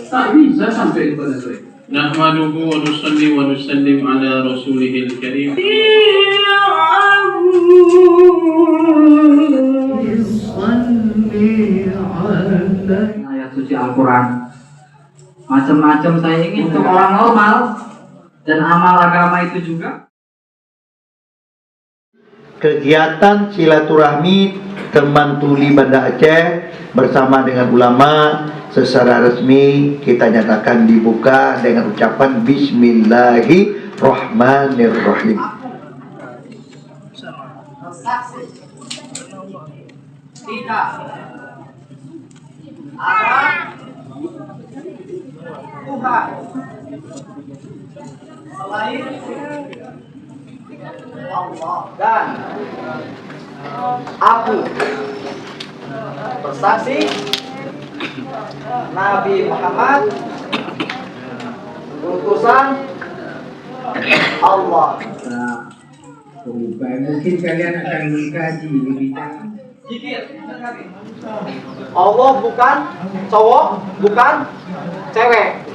Tak bisa sampai kepada saya. Nahmaduhu wa nusalli wa nusallim ala rasulihil karim. Ayat suci Al-Quran macam-macam saya ingin untuk orang normal dan amal agama itu juga. Kegiatan silaturahmi teman tuli Banda Aceh bersama dengan ulama secara resmi kita nyatakan dibuka dengan ucapan Bismillahirrahmanirrahim. Tidak ada Tuhan selain Allah, dan aku bersaksi Nabi Muhammad utusan Allah. Mungkin kalian akan mengkaji lebih dalam. Allah bukan cowok, bukan cewek.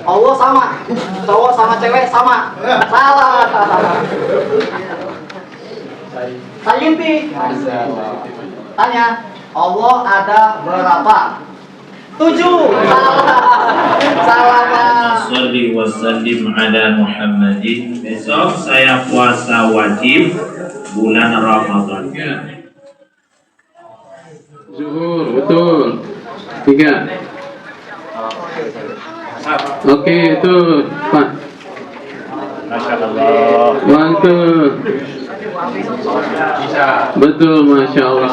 Allah sama, cowok sama cewek sama. Salah. Sayinti. Tanya, Allah ada berapa? 7. Salah. Shalli wa sallim ala Muhammadin. Besok saya puasa wajib bulan Ramadan. Zuhur, betul. 3. Oke, itu Pak. Masya Allah. Bantu. Betul, Masya Allah.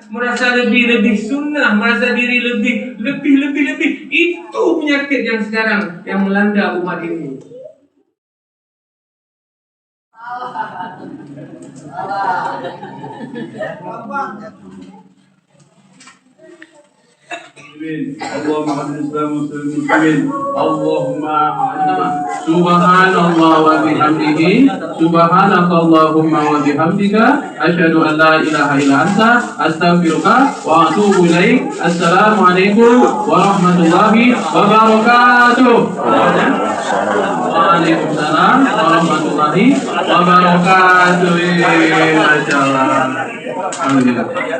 Merasa lebih sunnah, merasa diri lebih. Itu penyakit yang sekarang yang melanda umat ini. Allahumma Islam muslimin. Allahumma subhanallah wa bihamdihi subhanakallahumma wa bihamdika asyhadu an la ilaha illa anta astaghfiruka wa atubu ilaik. Assalamualaikum warahmatullahi wabarakatuh. Waalaikumsalam warahmatullahi wabarakatuh. Masyaallah. Alhamdulillah.